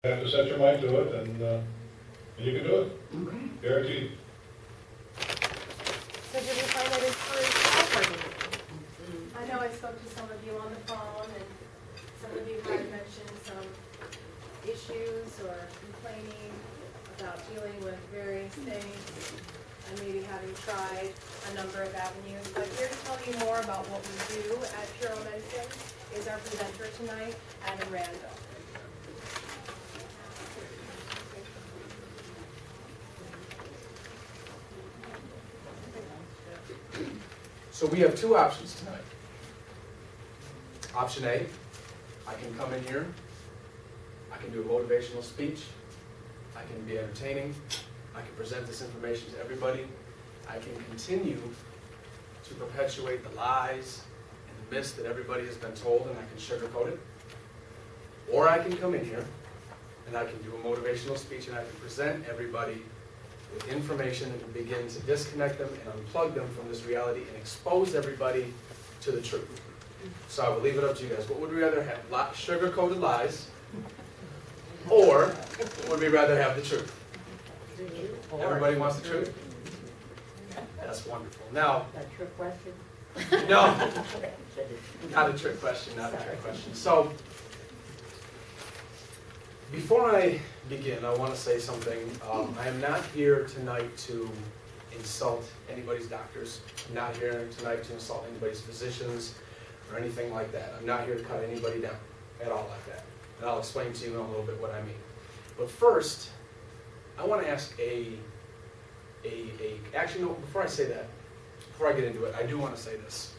You have to set your mind to it, and you can do it, Okay. guaranteed. So did you find that encouraged self-working? I know I spoke to some of you on the phone, and some of you had mentioned some issues or complaining about dealing with various things, and maybe having tried a number of avenues. But here to tell you more about what we do at Puro Medicine is our presenter tonight, Adam Randall. So we have two options tonight. Option A, I can come in here, I can do a motivational speech, I can be entertaining, I can present this information to everybody, I can continue to perpetuate the lies and the myths that everybody has been told, and I can sugarcoat it. Or I can come in here and I can do a motivational speech and I can present everybody with information that can begin to disconnect them and unplug them from this reality and expose everybody to the truth. So I will leave it up to you guys. What would we rather have? Sugar-coated lies, or would we rather have the truth? Everybody wants the truth? That's wonderful. Now, That's your question? no, not a trick question, not a trick question. So, before I begin, I want to say something. I am not here tonight to insult anybody's doctors. I'm not here tonight to insult anybody's physicians or anything like that. I'm not here to cut anybody down at all like that. And I'll explain to you in a little bit what I mean. But first, I want to ask actually, no, before I say that, before I get into it, I do want to say this.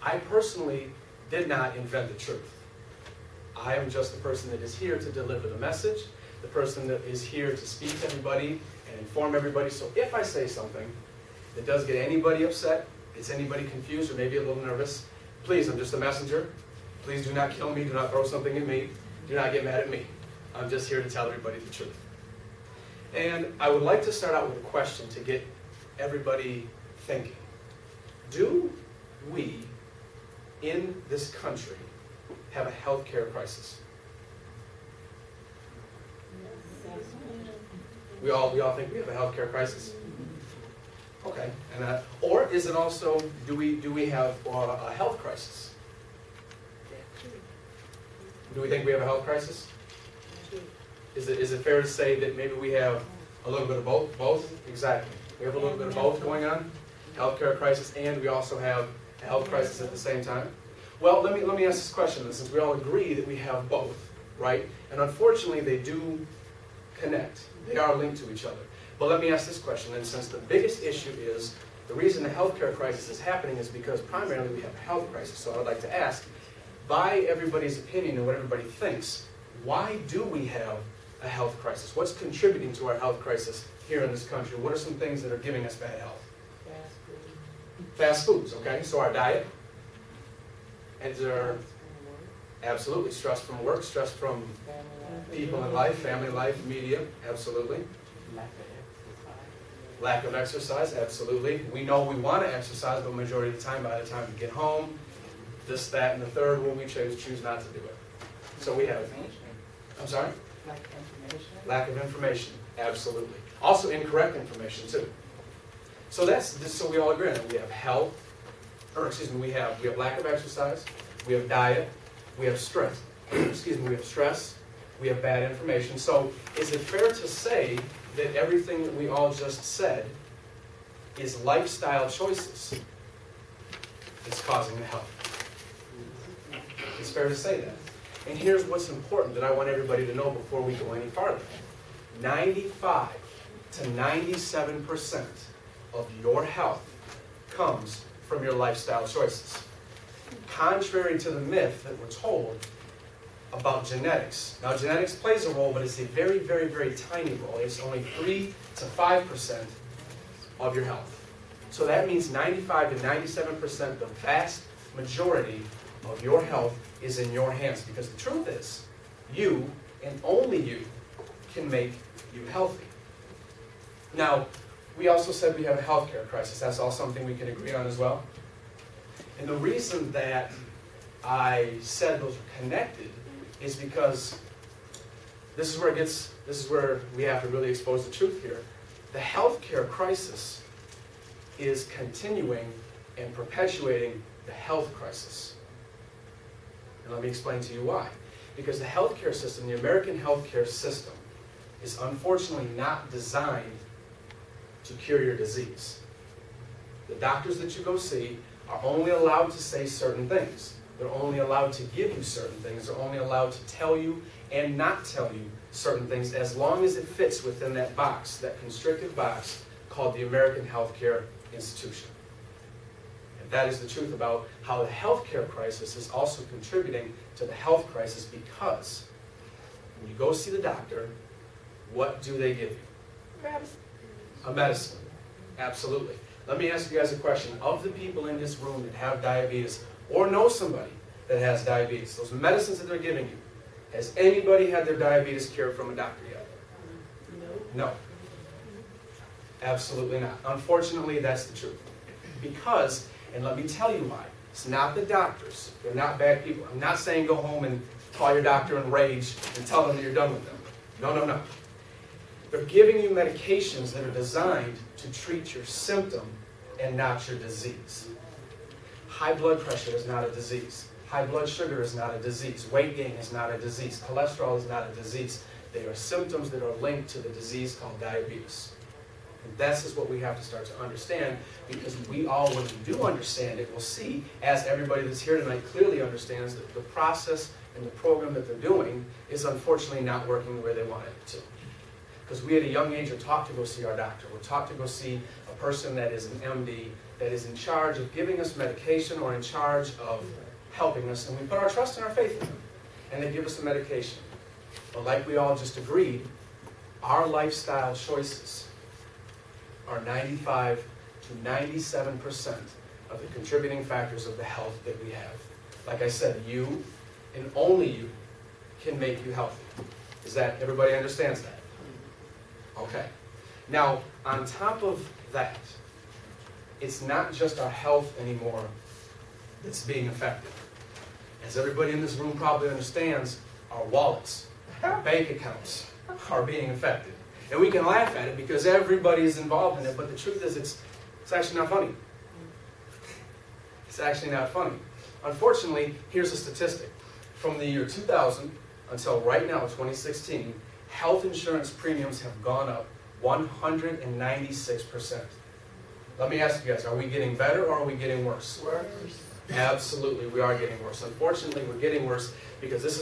I personally did not invent the truth. I am just the person that is here to deliver the message, the person that is here to speak to everybody and inform everybody. So if I say something that does get anybody upset, gets anybody confused or maybe a little nervous, please, I'm just a messenger. Please do not kill me, do not throw something at me, do not get mad at me. I'm just here to tell everybody the truth. And I would like to start out with a question to get everybody thinking. Do we in this country have a healthcare crisis? We all think we have a healthcare crisis. Okay, and or is it also do we have a health crisis? Do we think we have a health crisis? Is it fair to say that maybe we have a little bit of both? Both? Exactly. We have a little bit of both going on. Healthcare crisis, and we also have a health crisis at the same time. Well, let me ask this question, since we all agree that we have both, right? And unfortunately, they do connect. They are linked to each other. But let me ask this question, and since the biggest issue is the reason the healthcare crisis is happening is because primarily we have a health crisis. So I would like to ask, by everybody's opinion and what everybody thinks, why do we have a health crisis? What's contributing to our health crisis here in this country? What are some things that are giving us bad health? Fast foods, okay? So our diet. And there absolutely stress from work, stress from people in life, family life, media, absolutely. Lack of exercise, absolutely. We know we want to exercise, but majority of the time, by the time we get home, this, that, and the third, when we choose not to do it. So we have, I'm sorry? Lack of information, absolutely. Also incorrect information too. So so we all agree on it. We have health, we have lack of exercise, we have diet, we have stress. We have stress, we have bad information. So is it fair to say that everything that we all just said is lifestyle choices that's causing the health? It's fair to say that. And here's what's important that I want everybody to know before we go any farther. 95 to 97% of your health comes from your lifestyle choices. Contrary to the myth that we're told about genetics. Now, genetics plays a role, but it's a very, very, very tiny role. It's only 3 to 5% of your health. So that means 95 to 97%, the vast majority of your health is in your hands. Because the truth is, you and only you can make you healthy. Now, we also said we have a healthcare crisis. That's all something we can agree on as well. And the reason that I said those are connected is because this is where we have to really expose the truth here. The healthcare crisis is continuing and perpetuating the health crisis. And let me explain to you why. Because the healthcare system, the American healthcare system, is unfortunately not designed to cure your disease. The doctors that you go see are only allowed to say certain things. They're only allowed to give you certain things. They're only allowed to tell you and not tell you certain things as long as it fits within that box, that constricted box called the American healthcare institution. And that is the truth about how the healthcare crisis is also contributing to the health crisis, because when you go see the doctor, what do they give you? A medicine. Absolutely. Let me ask you guys a question. Of the people in this room that have diabetes or know somebody that has diabetes, those medicines that they're giving you, has anybody had their diabetes cured from a doctor yet? No. Absolutely not. Unfortunately, that's the truth. Because, and let me tell you why, it's not the doctors. They're not bad people. I'm not saying go home and call your doctor and rage and tell them that you're done with them. No, no, no. They're giving you medications that are designed to treat your symptom and not your disease. High blood pressure is not a disease. High blood sugar is not a disease. Weight gain is not a disease. Cholesterol is not a disease. They are symptoms that are linked to the disease called diabetes. And this is what we have to start to understand, because we all, when we do understand it, will see, as everybody that's here tonight clearly understands, that the process and the program that they're doing is unfortunately not working the way they want it to. Because we at a young age are taught to go see our doctor. We're taught to go see a person that is an MD, that is in charge of giving us medication or in charge of helping us, and we put our trust and our faith in them. And they give us the medication. But like we all just agreed, our lifestyle choices are 95 to 97% of the contributing factors of the health that we have. Like I said, you and only you can make you healthy. Is that, everybody understands that? Okay. Now, on top of that, it's not just our health anymore that's being affected. As everybody in this room probably understands, our wallets, our bank accounts are being affected. And we can laugh at it because everybody is involved in it, but the truth is it's actually not funny. It's actually not funny. Unfortunately, here's a statistic. From the year 2000 until right now, 2016, health insurance premiums have gone up 196%. Let me ask you guys, are we getting better or are we getting worse? Worse. Absolutely, we are getting worse. Unfortunately, we're getting worse because this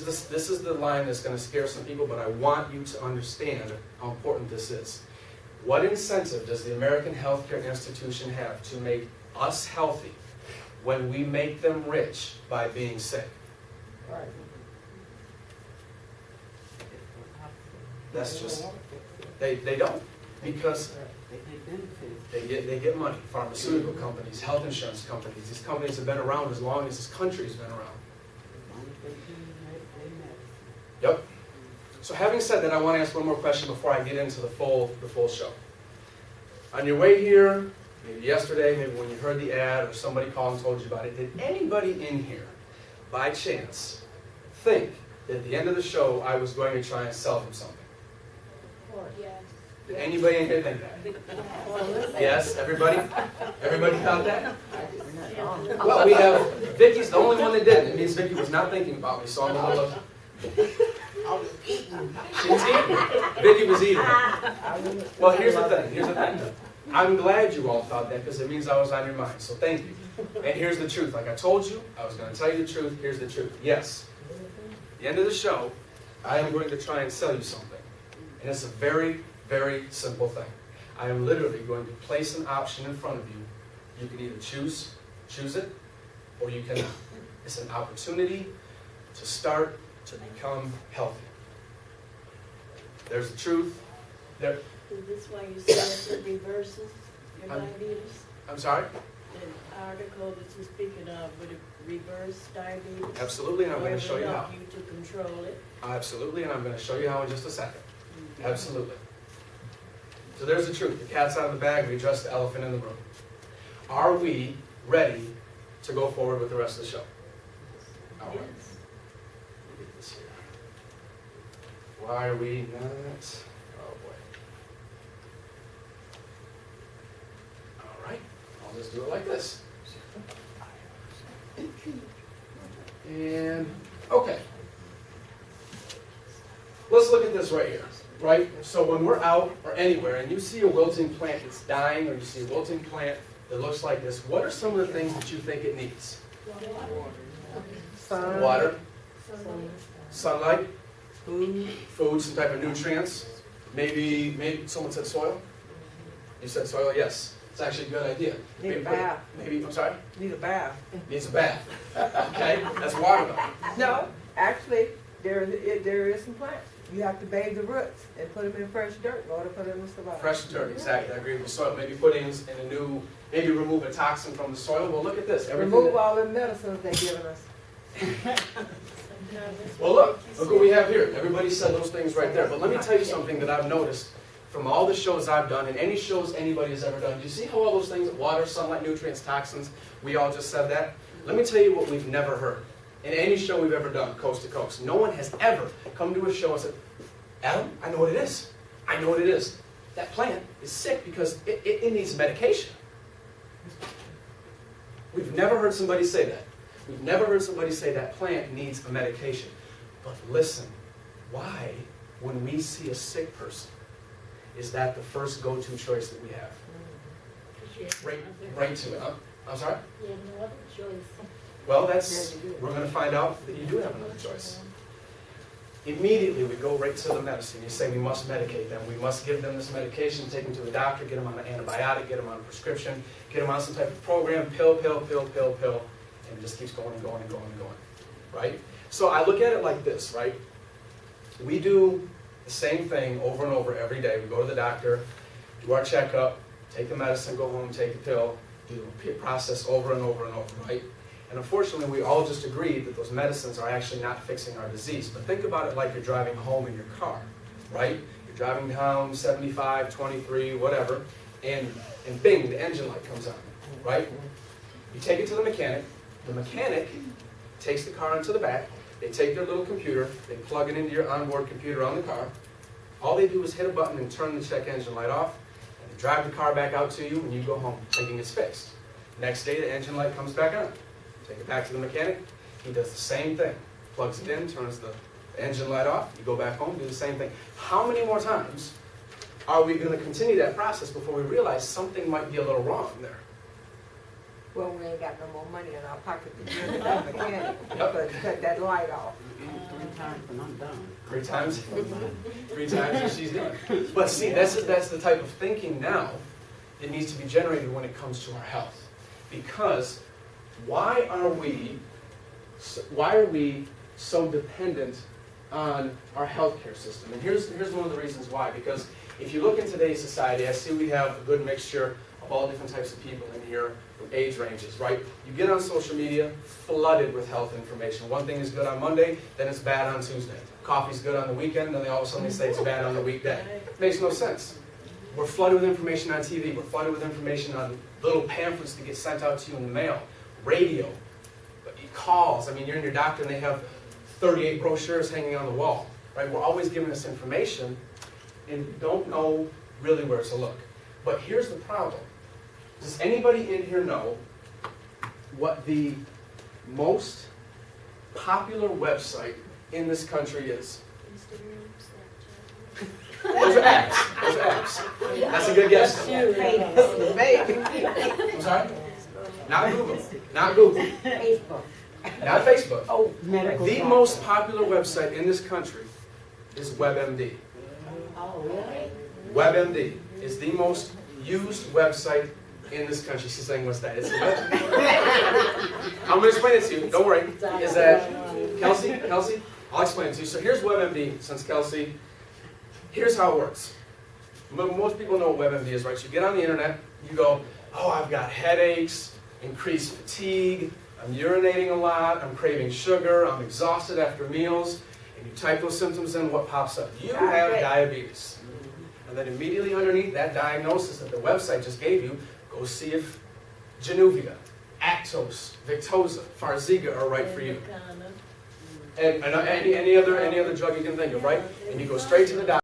is the line that's going to scare some people, but I want you to understand how important this is. What incentive does the American Healthcare Institution have to make us healthy when we make them rich by being sick? Right. That's just, they don't, because they get money. Pharmaceutical companies, health insurance companies, these companies have been around as long as this country's been around. Yep. So having said that, I want to ask one more question before I get into the full show. On your way here, maybe yesterday, maybe when you heard the ad or somebody called and told you about it, did anybody in here, by chance, think that at the end of the show I was going to try and sell them something? Yes. Did anybody in here think that? Yes, everybody? Everybody thought that? Well, we have, Vicky's the only one that didn't. It means Vicky was not thinking about me, so I'm a little... She was eating. Vicky was eating. Well, here's the thing. I'm glad you all thought that because it means I was on your mind, so thank you. And here's the truth. Like I told you, I was going to tell you the truth. Here's the truth. Yes, at the end of the show, I am going to try and sell you something. And it's a very, very simple thing. I am literally going to place an option in front of you. You can either choose it, or you cannot. It's an opportunity to start to become healthy. There's the truth. There. Is this why you said it reverses your diabetes? I'm sorry? The article that you're speaking of, would it reverse diabetes? Absolutely, and I'm going to show you how. Or would it help you to control it? Absolutely, and I'm going to show you how in just a second. Absolutely. So there's the truth. The cat's out of the bag. We addressed the elephant in the room. Are we ready to go forward with the rest of the show? All right. Yes. Let me get this here. Why are we not? Oh boy. All right, I'll just do it like this. And, okay. Let's look at this right here, right? So when we're out or anywhere and you see a wilting plant that's dying, or you see a wilting plant that looks like this, what are some of the things that you think it needs? Sun, Water, sunlight, food, food, some type of nutrients. Maybe someone said soil. You said soil, yes. It's actually a good idea. Need a Maybe bath. Maybe, I'm sorry? Need a bath. Needs a bath. Okay, that's water though. No, actually, there is some plants. You have to bathe the roots and put them in fresh dirt in order for them to survive. Fresh dirt, exactly. I agree with soil. Maybe put in a new, maybe remove a toxin from the soil. Well, look at this. Remove all the medicines they're giving us. Well, look what we have here. Everybody said those things right there. But let me tell you something that I've noticed from all the shows I've done and any shows anybody has ever done. Do you see how all those things, water, sunlight, nutrients, toxins, we all just said that? Let me tell you what we've never heard. In any show we've ever done, coast to coast, no one has ever come to a show and said, Adam, I know what it is. I know what it is. That plant is sick because it needs medication. We've never heard somebody say that. We've never heard somebody say that plant needs a medication. But listen, why, when we see a sick person, is that the first go-to choice that we have? Right to it. I'm sorry? You have no other choice. Well, we're going to find out that you do have another choice. Immediately, we go right to the medicine. You say we must medicate them. We must give them this medication, take them to the doctor, get them on an antibiotic, get them on a prescription, get them on some type of program, pill, and it just keeps going and going and going and going, right? So I look at it like this, right? We do the same thing over and over every day. We go to the doctor, do our checkup, take the medicine, go home, take the pill, do the process over and over and over, right? And unfortunately, we all just agreed that those medicines are actually not fixing our disease. But think about it like you're driving home in your car, right? You're driving down 75, 23, whatever, and bing, the engine light comes on, right? You take it to the mechanic takes the car into the back, they take their little computer, they plug it into your onboard computer on the car. All they do is hit a button and turn the check engine light off, and they drive the car back out to you, and you go home thinking it's fixed. Next day, the engine light comes back on. Take it back to the mechanic, he does the same thing. Plugs it in, turns the engine light off, you go back home, do the same thing. How many more times are we going to continue that process before we realize something might be a little wrong there? Well, we ain't got no more money in our pocket to give that mechanic, but cut that light off. 3 times and I'm done. 3 times? 3 times and she's done. But see, that's the type of thinking now that needs to be generated when it comes to our health. Because why are we so dependent on our healthcare system? And here's one of the reasons why. Because if you look in today's society, I see we have a good mixture of all different types of people in here, from age ranges, right? You get on social media, flooded with health information. One thing is good on Monday, then it's bad on Tuesday. Coffee's good on the weekend, then all of a sudden they say it's bad on the weekday. Makes no sense. We're flooded with information on TV. We're flooded with information on little pamphlets that get sent out to you in the mail, radio, calls. I mean, you're in your doctor and they have 38 brochures hanging on the wall, right? We're always given this information and don't know really where to look. But here's the problem. Does anybody in here know what the most popular website in this country is? Those are apps. Those are apps. That's a good guess. I'm sorry? Not Google. Not Google. Facebook. Not Facebook. Oh, medical. The most popular website in this country is WebMD. Oh, really? WebMD is the most used website in this country. She's saying, what's that? It's a website. I'm going to explain it to you. Don't worry. Is that Kelsey? I'll explain it to you. So here's WebMD, since Kelsey. Here's how it works. Most people know what WebMD is, right? So you get on the internet, you go, oh, I've got headaches, increased fatigue, I'm urinating a lot, I'm craving sugar, I'm exhausted after meals, and you type those symptoms in, what pops up? You have diabetes. And then immediately underneath that diagnosis that the website just gave you, go see if Januvia, Actos, Victoza, Farxiga are right for you. and any other drug you can think of, right? And you go straight to the doctor.